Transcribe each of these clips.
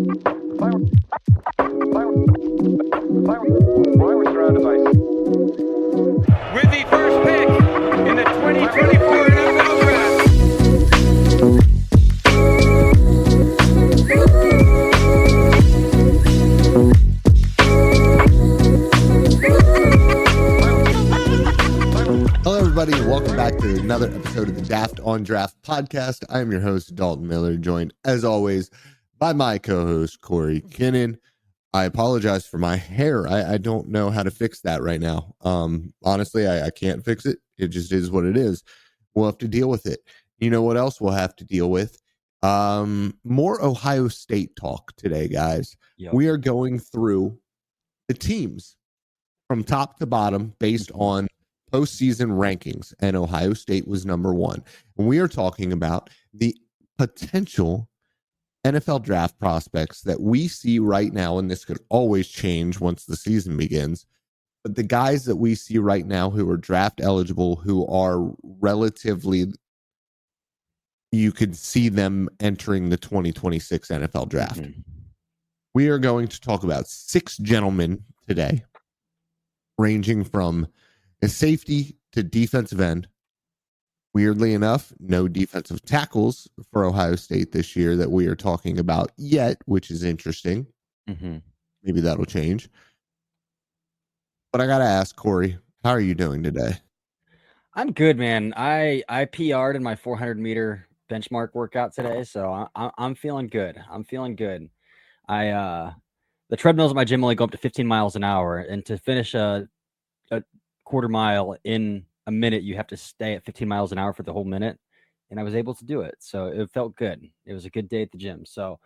With the first pick in the 2024 NFL Draft. Hello, everybody, and welcome back to another episode of the Daft on Draft podcast. I am your host, Dalton Miller, joined, as always, by my co-host, Corey Kinnan. I apologize for my hair. I don't know how to fix that right now. Honestly, I can't fix it. It just is what it is. We'll have to deal with it. You know what else we'll have to deal with? More Ohio State talk today, guys. Yep. We are going through the teams from top to bottom based on postseason rankings, and Ohio State was number one. And we are talking about the potential NFL draft prospects that we see right now, and this could always change once the season begins, but the guys that we see right now who are draft eligible, who are relatively, you could see them entering the 2026 NFL draft. Mm-hmm. We are going to talk about 6 gentlemen today, ranging from a safety to defensive end. Weirdly enough, no defensive tackles for Ohio State this year that we are talking about yet, which is interesting. Mm-hmm. Maybe that'll change. But I got to ask, Corey, how are you doing today? I'm good, man. I PR'd in my 400-meter benchmark workout today, so I'm feeling good. I'm feeling good. The treadmills at my gym only go up to 15 miles an hour, and to finish a quarter mile in a minute, you have to stay at 15 miles an hour for the whole minute, and I was able to do it, so it felt good. It was a good day at the gym. So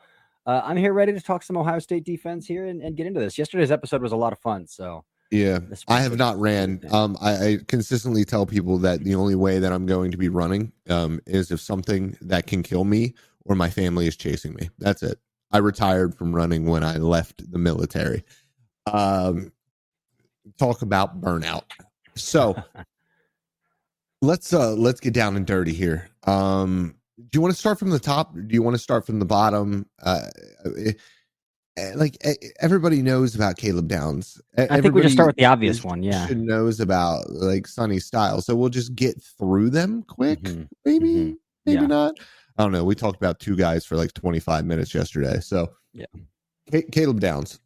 I'm here ready to talk some Ohio State defense here and get into this. Yesterday's episode was a lot of fun. So yeah, I have not ran. I consistently tell people that the only way that I'm going to be running is if something that can kill me or my family is chasing me. That's it. I retired from running when I left the military. Talk about burnout. So let's get down and dirty here. Do you want to start from the top? Do you want to start from the bottom? Like everybody knows about Caleb Downs. I think we just start with the obvious one. Yeah, knows about like Sonny Styles. So we'll just get through them quick. Mm-hmm. Maybe, Mm-hmm. maybe not. I don't know. We talked about 2 guys for like 25 minutes yesterday. So yeah, Caleb Downs.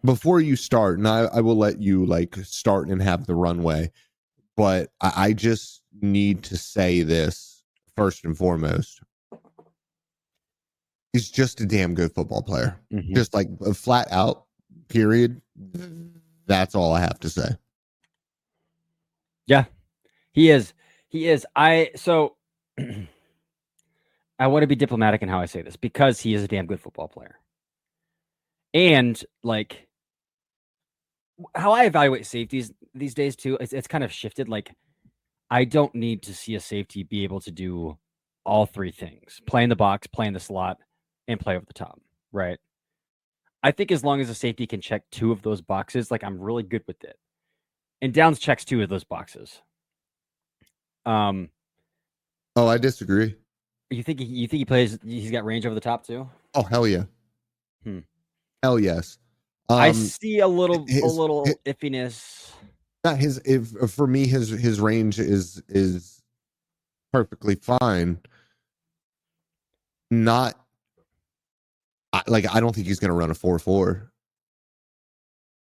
Before you start, and I will let you like start and have the runway, but I just need to say this first and foremost. He's just a damn good football player. Mm-hmm. Just like a flat out, period. That's all I have to say. Yeah, he is. I want to be diplomatic in how I say this because he is a damn good football player. And like how I evaluate safeties these days too, it's kind of shifted. Like I don't need to see a safety be able to do all 3 things: play in the box, play in the slot, and play over the top. Right. I think as long as a safety can check 2 of those boxes, like I'm really good with it. And Downs checks 2 of those boxes. Oh, I disagree. You think he plays? He's got range over the top too. Oh, hell yeah. Hell yes. I see a little iffiness. Not for me, his range is perfectly fine. Not like I don't think he's going to run a 4.4,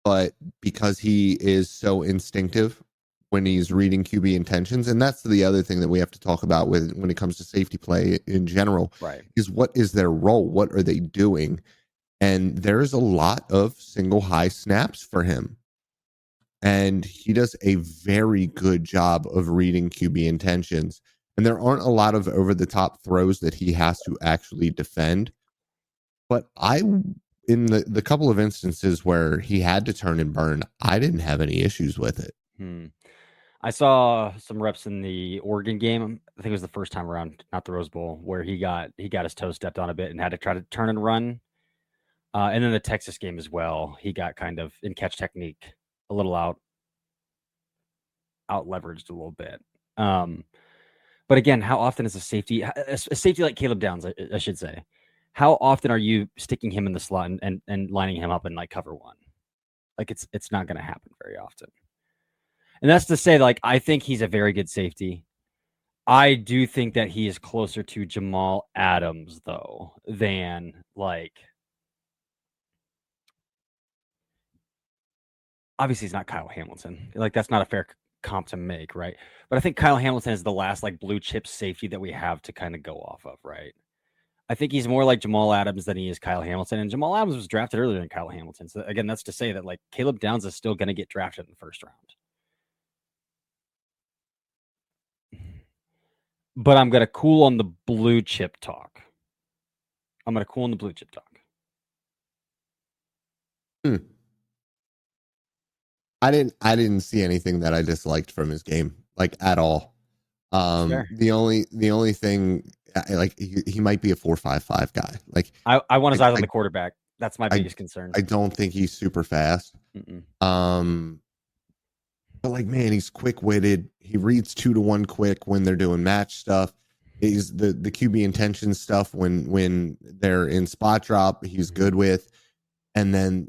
but because he is so instinctive when he's reading QB intentions, and that's the other thing that we have to talk about when it comes to safety play in general, right? Is what is their role? What are they doing? And there's a lot of single high snaps for him. And he does a very good job of reading QB intentions. And there aren't a lot of over-the-top throws that he has to actually defend. But in the couple of instances where he had to turn and burn, I didn't have any issues with it. I saw some reps in the Oregon game. I think it was the first time around, not the Rose Bowl, where he got his toes stepped on a bit and had to try to turn and run. And then the Texas game as well, he got kind of in catch technique a little out leveraged a little bit. But again, how often is a safety like Caleb Downs, I should say, how often are you sticking him in the slot and lining him up in like cover one? Like it's not going to happen very often. And that's to say, like, I think he's a very good safety. I do think that he is closer to Jamal Adams, though, than like. Obviously, he's not Kyle Hamilton. Like, that's not a fair comp to make, right? But I think Kyle Hamilton is the last like blue chip safety that we have to kind of go off of, right? I think he's more like Jamal Adams than he is Kyle Hamilton, and Jamal Adams was drafted earlier than Kyle Hamilton. So again, that's to say that like Caleb Downs is still going to get drafted in the first round. But I'm going to cool on the blue chip talk. I didn't see anything that I disliked from his game, like at all. The only thing, like he might be a 4.55 guy. Like I want his eyes on the quarterback. That's my biggest concern. I don't think he's super fast. But like, man, he's quick-witted. He reads 2-to-1 quick when they're doing match stuff. He's the QB intention stuff when they're in spot drop. He's good with, and then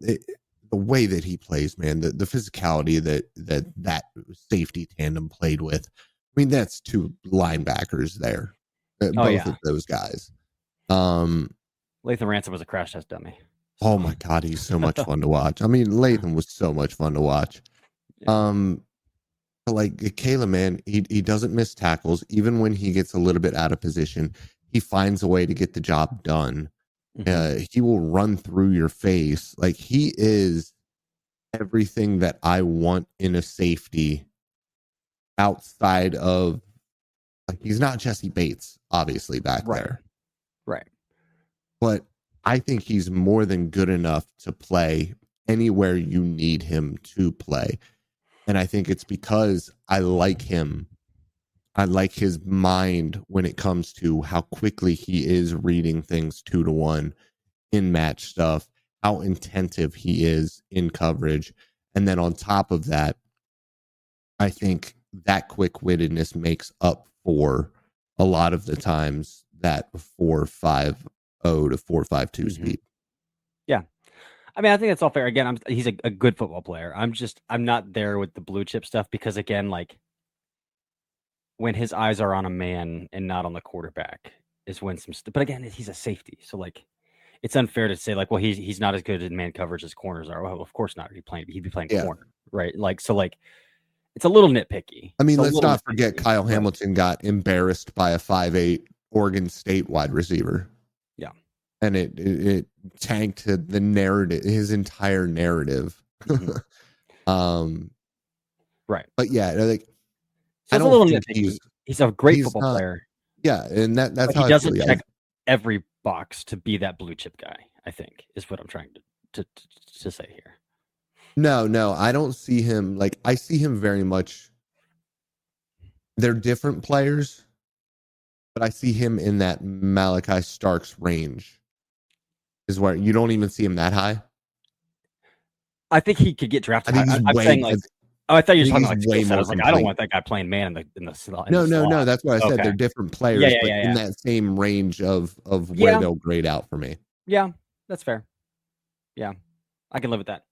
the way that he plays, man, the physicality that safety tandem played with. I mean, that's two linebackers there, both of those guys. Latham Ransom was a crash test dummy. So. Oh my God, he's so much fun to watch. I mean, Latham was so much fun to watch. Like Kayla, man, he doesn't miss tackles. Even when he gets a little bit out of position, he finds a way to get the job done. He will run through your face. Like, he is everything that I want in a safety outside of, like, he's not Jesse Bates, obviously, back there. Right. But I think he's more than good enough to play anywhere you need him to play. And I think it's because I like him. I like his mind when it comes to how quickly he is reading things 2-to-1 in match stuff, how attentive he is in coverage. And then on top of that, I think that quick-wittedness makes up for a lot of the times that 4.50 to 4.52 speed. Yeah. I mean, I think that's all fair. Again, he's a good football player. I'm not there with the blue chip stuff because, again, like, when his eyes are on a man and not on the quarterback is when but again, he's a safety. So like, it's unfair to say like, well, he's not as good in man coverage as corners are. Well, of course not. He'd be playing corner, right? Like, so like, it's a little nitpicky. I mean, let's not forget Kyle Hamilton got embarrassed by a 5'8" Oregon State wide receiver. Yeah. And it tanked the narrative, his entire narrative. Right. But yeah, like, so I don't think he's a great football player. Yeah, and that's how he doesn't check every box to be that blue chip guy, I think, is what I'm trying to say here. No, I don't see him. Like, I see him very much. They're different players, but I see him in that Malachi Starks range. Is where you don't even see him that high. I think he could get drafted. I'm saying like. Oh, I thought you were talking like skill set. I was like, I don't want that guy playing man in the slot. No. That's what I said. They're different players, but in that same range of where they'll grade out for me. Yeah, that's fair. Yeah, I can live with that.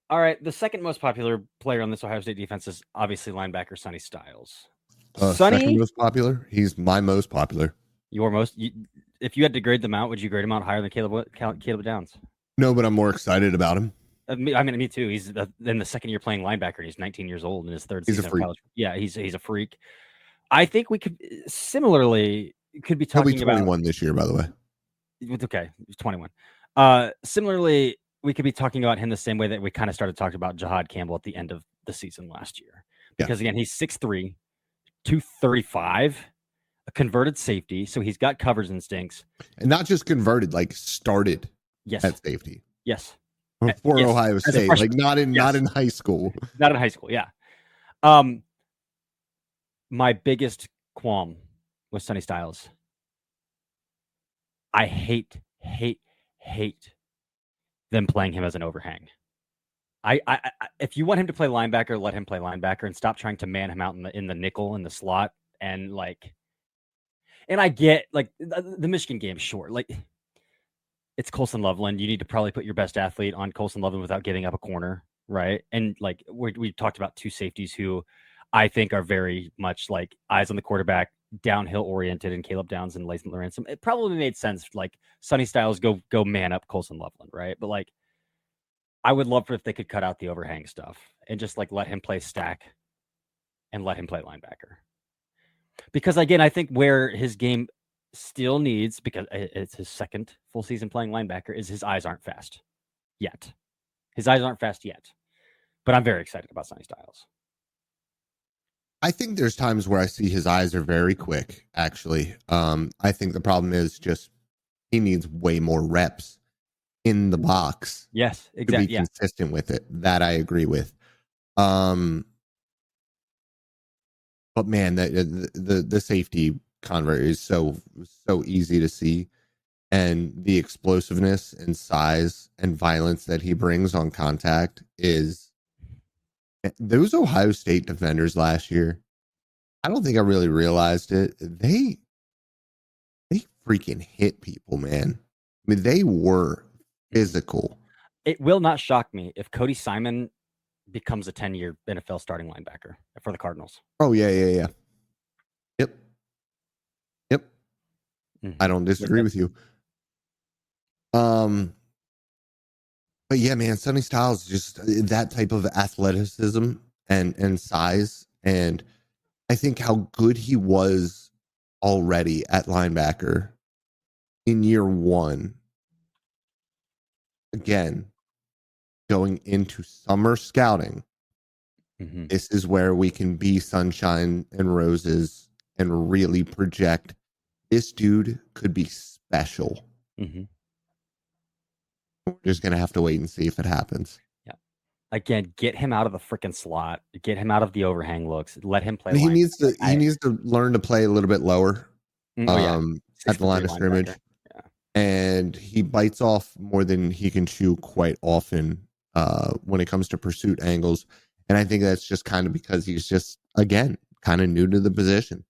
All right, the second most popular player on this Ohio State defense is obviously linebacker Sonny Styles. Sonny, second most popular. He's my most popular. Your most. If you had to grade them out, would you grade him out higher than Caleb Downs? No, but I'm more excited about him. I mean, me too. He's in the second year playing linebacker. And he's 19 years old in his third season of college. Yeah, he's a freak. I think we could similarly be talking about 21 this year, by the way. Okay, he's 21. Similarly, we could be talking about him the same way that we kind of started talking about Jahad Campbell at the end of the season last year. Because again, he's 6'3", 235, a converted safety, so he's got coverage instincts. And not just converted, like started at safety. Yes. For Ohio State, like not in high school. Not in high school, yeah. My biggest qualm with Sonny Styles. I hate them playing him as an overhang. I if you want him to play linebacker, let him play linebacker and stop trying to man him out in the nickel in the slot. And like, And I get like the Michigan game, sure. Like it's Colson Loveland. You need to probably put your best athlete on Colson Loveland without giving up a corner, right? And like we talked about two safeties who I think are very much like eyes on the quarterback, downhill oriented, and Caleb Downs and Lathan Ransom. It probably made sense. Like Sonny Styles go man up Colson Loveland, right? But like I would love for if they could cut out the overhang stuff and just like let him play stack and let him play linebacker. Because again, I think where his game still needs, because it's his second full season playing linebacker, is his eyes aren't fast yet. His eyes aren't fast yet. But I'm very excited about Sonny Styles. I think there's times where I see his eyes are very quick, actually. I think the problem is just he needs way more reps in the box. Yes, exactly. To be consistent with it. That I agree with. But man, the safety convert is so easy to see, and the explosiveness and size and violence that he brings on contact is those Ohio State defenders last year. I don't think I really realized it. They freaking hit people, man. I mean, they were physical. It will not shock me if Cody Simon becomes a 10-year NFL starting linebacker for the Cardinals. Oh, yeah. Yep. Mm-hmm. I don't disagree with you. But yeah, man, Sonny Styles, just that type of athleticism and size. And I think how good he was already at linebacker in year one. Again, going into summer scouting, this is where we can be sunshine and roses and really project this dude could be special. We're just going to have to wait and see if it happens. Yeah. Again, get him out of the freaking slot. Get him out of the overhang looks. Let him play. He needs to learn to play a little bit lower at the line of scrimmage. Yeah. And he bites off more than he can chew quite often when it comes to pursuit angles. And I think that's just kind of because he's just, again, kind of new to the position.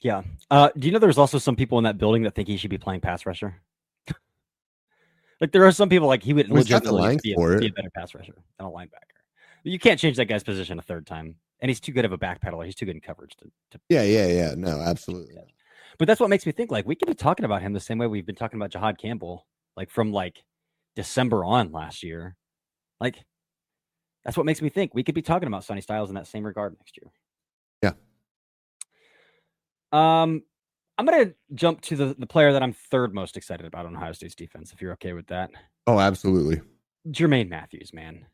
Yeah. Do you know there's also some people in that building that think he should be playing pass rusher? Like there are some people like he would legitimately be a better pass rusher than a linebacker. You can't change that guy's position a third time. And he's too good of a backpedaler. He's too good in coverage to Yeah. No, absolutely. Yeah. But that's what makes me think like we could be talking about him the same way we've been talking about Jahad Campbell, like from like December on last year. Like that's what makes me think we could be talking about Sonny Styles in that same regard next year. Yeah. I'm going to jump to the player that I'm third most excited about on Ohio State's defense, if you're okay with that. Oh, absolutely. Jermaine Matthews, man.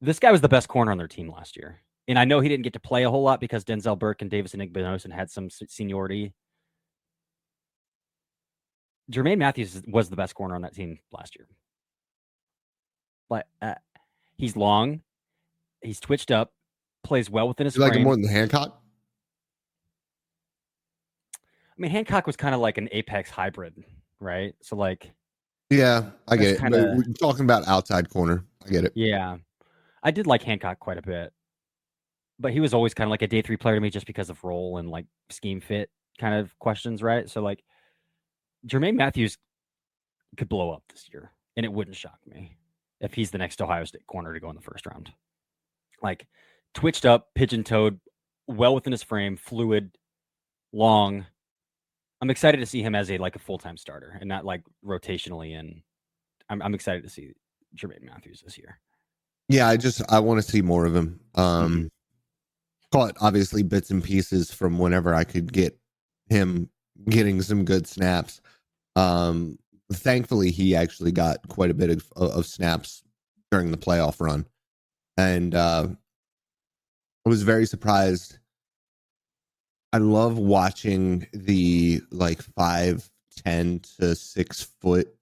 This guy was the best corner on their team last year. And I know he didn't get to play a whole lot because Denzel Burke and Davis Igbinosun had some seniority. Jermaine Matthews was the best corner on that team last year. But he's long. He's twitched up. Plays well within his frame. You like him more than Hancock? I mean, Hancock was kind of like an Apex hybrid, right? So, like... Yeah, I get it. But we're talking about outside corner. I get it. Yeah. I did like Hancock quite a bit. But he was always kind of like a day 3 player to me just because of role and, like, scheme fit kind of questions, right? So, like, Jermaine Matthews could blow up this year, and it wouldn't shock me if he's the next Ohio State corner to go in the first round. Like, twitched up, pigeon-toed, well within his frame, fluid, long. I'm excited to see him as a full-time starter and not like rotationally. And I'm excited to see Jermaine Matthews this year. Yeah, I want to see more of him. Caught obviously bits and pieces from whenever I could get him getting some good snaps. Thankfully, he actually got quite a bit of snaps during the playoff run, and I was very surprised. I love watching the 5'10" to 6 foot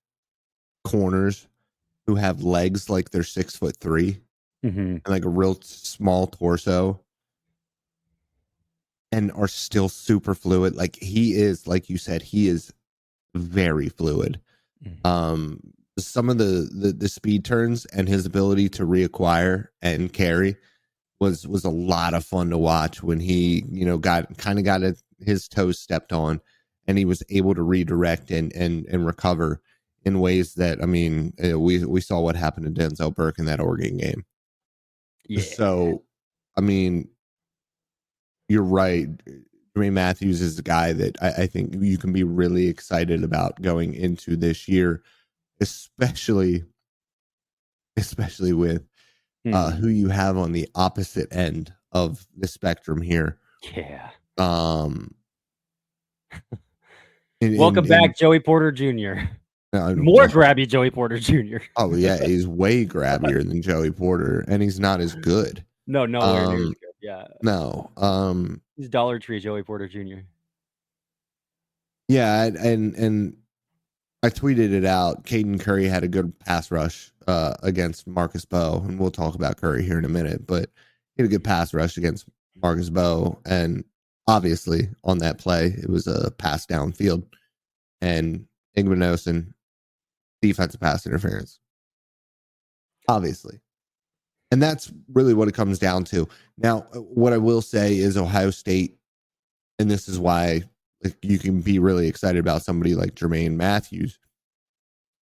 corners who have legs like they're 6'3" and like a real small torso and are still super fluid. Like he is, like you said, he is very fluid. Some of the speed turns and his ability to reacquire and carry was a lot of fun to watch when he, got his toes stepped on, and he was able to redirect and recover in ways that, I mean, we saw what happened to Denzel Burke in that Oregon game. Yeah. So, I mean, you're right. Jermaine Matthews is a guy that I think you can be really excited about going into this year, especially with who you have on the opposite end of the spectrum here. Yeah. Welcome back, Joey Porter Jr. More grabby Joey Porter Jr. Oh yeah, he's way grabbier than Joey Porter, and he's not as good. No, nowhere near as good. Yeah. No. He's Dollar Tree Joey Porter Jr. Yeah, and I tweeted it out. Caden Curry had a good pass rush against Marcus Bowe, and we'll talk about Curry here in a minute, but he had a good pass rush against Marcus Bowe, and obviously on that play, it was a pass downfield, and Igbenogson, defensive pass interference. Obviously. And that's really what it comes down to. Now, what I will say is Ohio State, and this is why you can be really excited about somebody like Jermaine Matthews.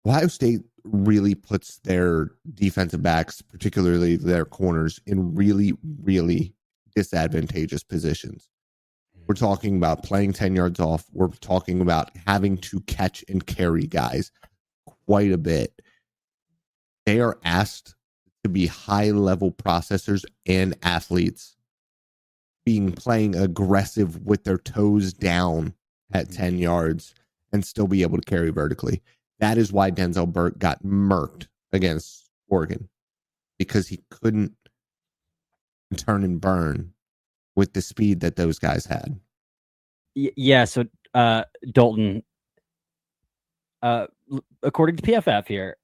Ohio State really puts their defensive backs, particularly their corners, in really, really disadvantageous positions. We're talking about playing 10 yards off. We're talking about having to catch and carry guys quite a bit. They are asked to be high-level processors and athletes, playing aggressive with their toes down at 10 yards and still be able to carry vertically. That is why Denzel Burke got murked against Oregon, because he couldn't turn and burn with the speed that those guys had. Yeah, so Dalton, according to PFF here,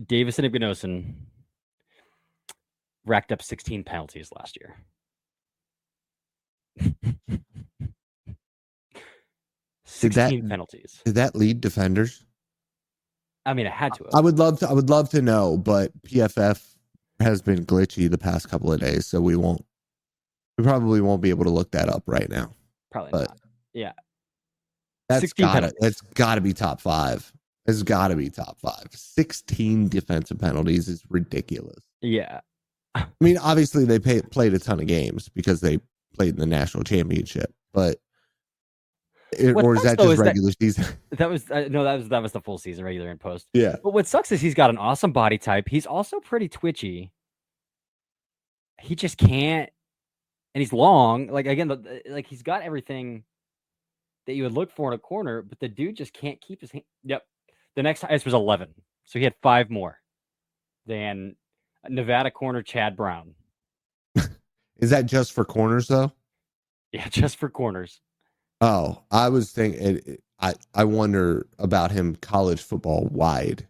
Davis and Igbenogson racked up 16 penalties last year. 16 penalties. Did that lead defenders? I mean, it had to have. I would love to know, but PFF has been glitchy the past couple of days, so we probably won't be able to look that up right now. Probably not. Yeah. That's gotta be top 5. It's gotta be top 5. 16 defensive penalties is ridiculous. Yeah. I mean, obviously they played a ton of games because they played in the national championship, but or is that just regular season? That was the full season, regular and post. Yeah. But what sucks is he's got an awesome body type. He's also pretty twitchy. He just can't, and he's long. Like again, like he's got everything that you would look for in a corner, but the dude just can't keep his hand. Yep. The next highest was 11, so he had 5 more than Nevada corner Chad Brown. Is that just for corners though? Yeah, just for corners. Oh, I was thinking. I wonder about him college football wide.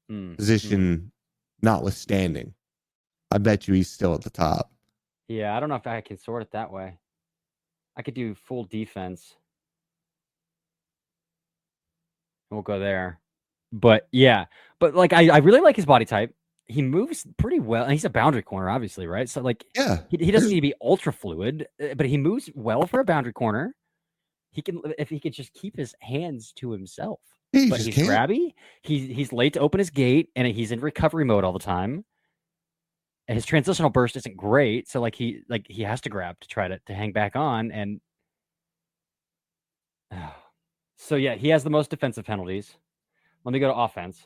Position notwithstanding, I bet you he's still at the top. Yeah, I don't know if I can sort it that way. I could do full defense. We'll go there. But yeah, but like I really like his body type. He moves pretty well, and he's a boundary corner, obviously, right? So like, yeah, he doesn't need to be ultra fluid, but he moves well for a boundary corner. He can, if he could just keep his hands to himself. But he's grabby. He's late to open his gate, and he's in recovery mode all the time. And his transitional burst isn't great, so like he has to grab to try to hang back on, and so yeah, he has the most defensive penalties. Let me go to offense.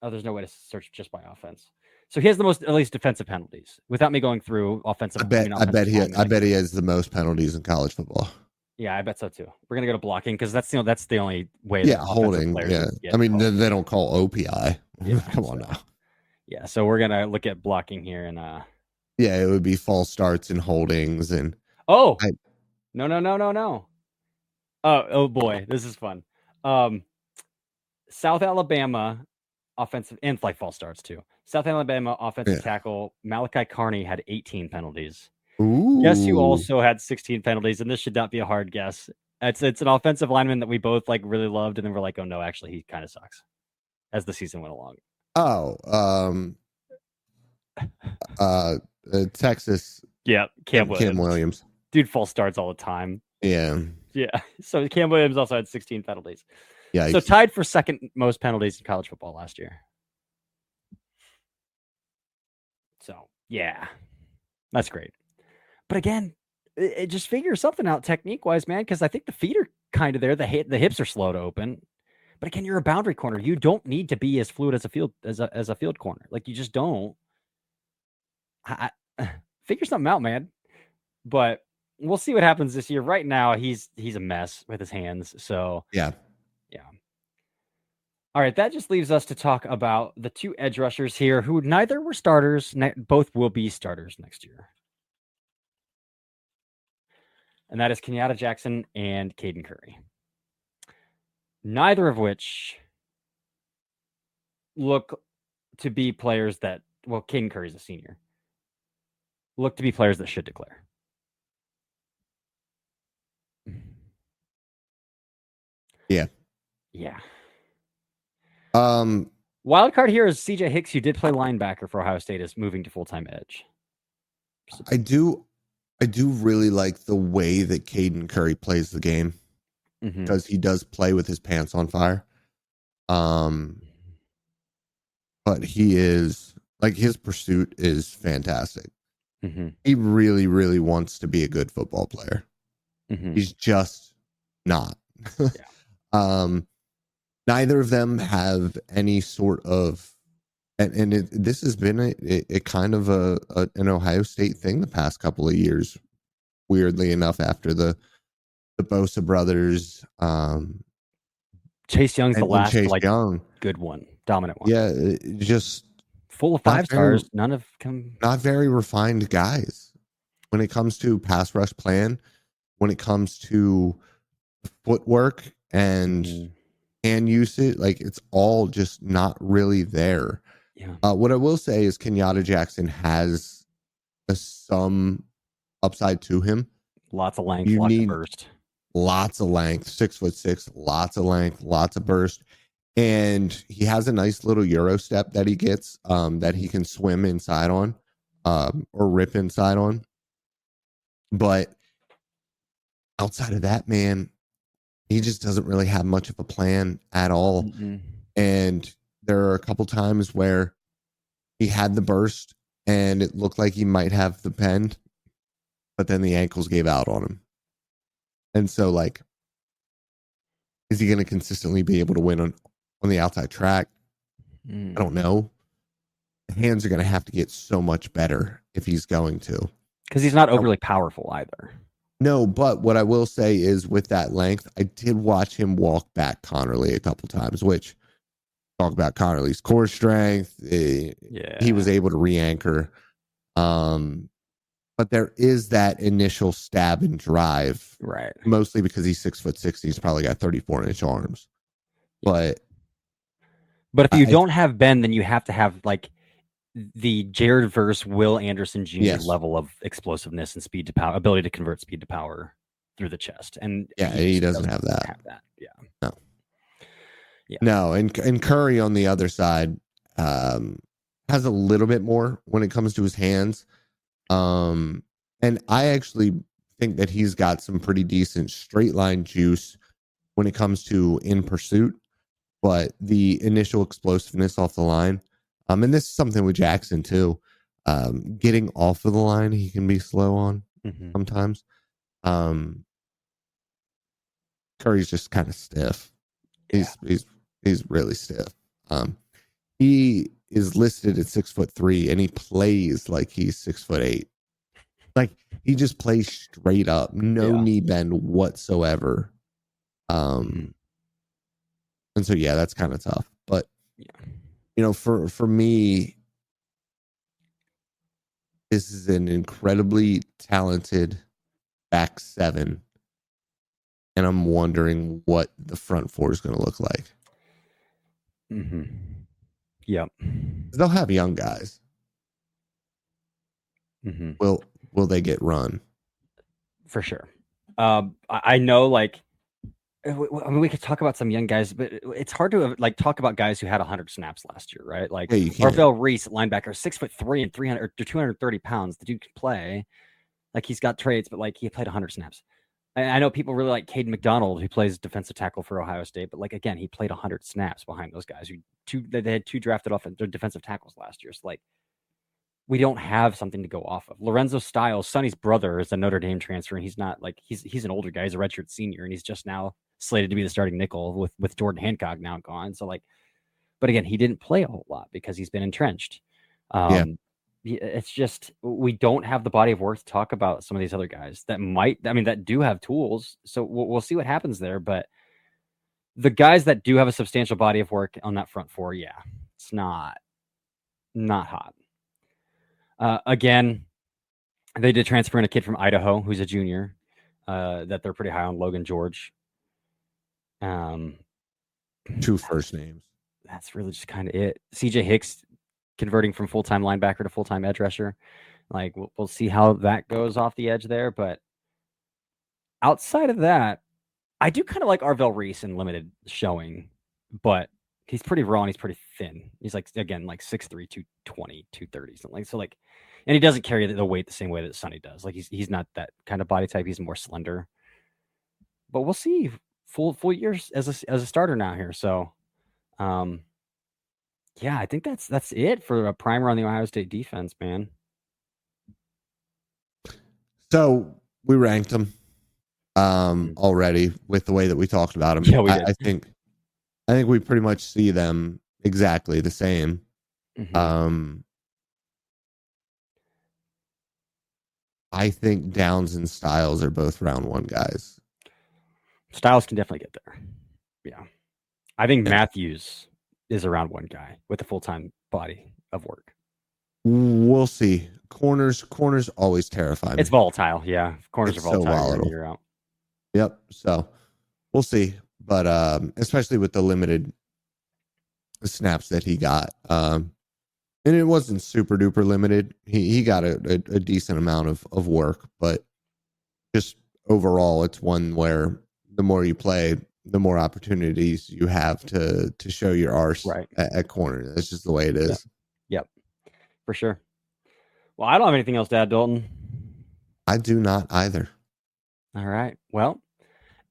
Oh, there's no way to search just by offense. So he has the most, at least, defensive penalties without me going through offensive. I bet he has the most penalties in college football. Yeah, I bet so too. We're gonna go to blocking because that's the only way. Yeah, holding. Yeah, I mean they don't call OPI. Yeah, come on now. Yeah, so we're gonna look at blocking here, and yeah, it would be false starts and holdings and. No. Oh boy, this is fun. South Alabama offensive and like false starts too. South Alabama offensive tackle Malachi Carney had 18 penalties. Ooh. Guess who also had 16 penalties, and this should not be a hard guess. It's an offensive lineman that we both like really loved, and then we're like, oh no, actually he kind of sucks as the season went along. Texas. Yeah, Cam Williams. Dude false starts all the time. Yeah. Yeah. So Cam Williams also had 16 penalties. Yeah. So tied for second most penalties in college football last year. So yeah, that's great. But again, it just figure something out technique wise, man. Because I think the feet are kind of there. The hips are slow to open. But again, you're a boundary corner. You don't need to be as fluid as a field corner. Like you just don't. Figure something out, man. But we'll see what happens this year. Right now, he's a mess with his hands. So yeah. All right, that just leaves us to talk about the two edge rushers here, who neither were starters. Both will be starters next year, and that is Kenyatta Jackson and Caden Curry. Neither of which look to be players that, well, Caden Curry's a senior, look to be players that should declare. Yeah. Yeah. Wild card here is CJ Hicks, who did play linebacker for Ohio State, is moving to full-time edge. I do really like the way that Caden Curry plays the game, because he does play with his pants on fire. But he is, like, his pursuit is fantastic. He really, really wants to be a good football player. He's just not. Neither of them have any sort of, and this has been a kind of an Ohio State thing the past couple of years. Weirdly enough, after the Bosa brothers, Chase Young's the last Young, good one, dominant one. Yeah, just full of 5 stars. None of them not very refined guys when it comes to pass rush plan, when it comes to footwork and usage. Like, it's all just not really there. Yeah. What I will say is Kenyatta Jackson has some upside to him. Lots of length, lots of burst. Lots of length, 6'6", lots of length, lots of burst. And he has a nice little Euro step that he gets, that he can swim inside on, or rip inside on. But outside of that, man, he just doesn't really have much of a plan at all. And there are a couple times where he had the burst and it looked like he might have the bend, but then the ankles gave out on him. And so, like, is he going to consistently be able to win on the outside track? I don't know. The hands are going to have to get so much better if he's going to. Because he's not overly powerful either. No, but what I will say is, with that length, I did watch him walk back Connerly a couple times, which, talk about Connerly's core strength. He was able to re-anchor. But there is that initial stab and drive, right? Mostly because he's 6'6". He's probably got 34-inch arms. But if you don't have bend, then you have to have, like, the Jared Verse, Will Anderson Jr. level of explosiveness and speed to power, ability to convert speed to power through the chest. And he doesn't have that. Yeah. No. Yeah. No, and Curry on the other side has a little bit more when it comes to his hands. And I actually think that he's got some pretty decent straight line juice when it comes to in pursuit, but the initial explosiveness off the line, and this is something with Jackson too, getting off of the line, he can be slow on sometimes. Curry's just kind of stiff. He's really stiff. He is listed at 6'3", and he plays like he's 6'8". Like, he just plays straight up, no knee bend whatsoever. And so that's kind of tough. But for me, this is an incredibly talented back seven, and I'm wondering what the front four is going to look like. Yep. They'll have young guys. Will they get run? For sure. I know, like, I mean, we could talk about some young guys, but it's hard to, like, talk about guys who had 100 snaps last year, right? Like, Marvell Reese, linebacker, 6'3" and 230 pounds. The dude can play. Like he's got traits, but like he played 100 snaps. I know people really like Caden McDonald, who plays defensive tackle for Ohio State, but like again, he played 100 snaps behind those guys. They had 2 drafted defensive tackles last year. So like we don't have something to go off of. Lorenzo Styles, Sonny's brother, is a Notre Dame transfer, and he's not like he's an older guy. He's a redshirt senior, and he's just now slated to be the starting nickel with Jordan Hancock now gone. So like, but again, he didn't play a whole lot because he's been entrenched. It's just we don't have the body of work to talk about some of these other guys that do have tools. So we'll see what happens there. But the guys that do have a substantial body of work on that front four, yeah, it's not hot. Again, they did transfer in a kid from Idaho who's a junior that they're pretty high on, Logan George. 2 first names. That's really just kind of it. CJ Hicks converting from full-time linebacker to full-time edge rusher. Like we'll see how that goes off the edge there. But outside of that, I do kind of like Arvell Reese in limited showing, but he's pretty raw and he's pretty thin. He's like, again, like 6'3", 220, 230, something like so. Like, and he doesn't carry the weight the same way that Sonny does. Like he's not that kind of body type. He's more slender. But we'll see full years as a starter now here. So, yeah, I think that's it for a primer on the Ohio State defense, man. So we ranked them already with the way that we talked about them. Yeah, we did. I think we pretty much see them exactly the same. Mm-hmm. I think Downs and Styles are both round 1 guys. Styles can definitely get there. Yeah. I think Matthews is a round 1 guy with a full-time body of work. We'll see. Corners always terrify me. It's volatile. Yeah. Corners are volatile. So volatile. You're out. Yep. So we'll see. But especially with the limited snaps that he got. And it wasn't super duper limited. He got a decent amount of work, but just overall, it's one where the more you play, the more opportunities you have to show your arse at corner. That's just the way it is. Yep. For sure. Well, I don't have anything else to add, Dalton. I do not either. All right. Well,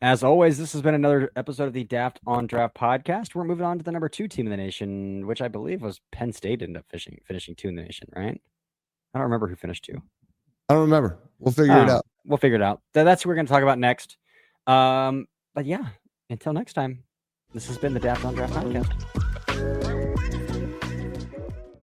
as always, this has been another episode of the Daft on Draft podcast. We're moving on to the number 2 team in the nation, which I believe was Penn State ended up finishing 2 in the nation, right? I don't remember who finished 2. I don't remember. We'll figure it out. We'll figure it out. That's what we're going to talk about next. But yeah, until next time, this has been the Daft on Draft podcast.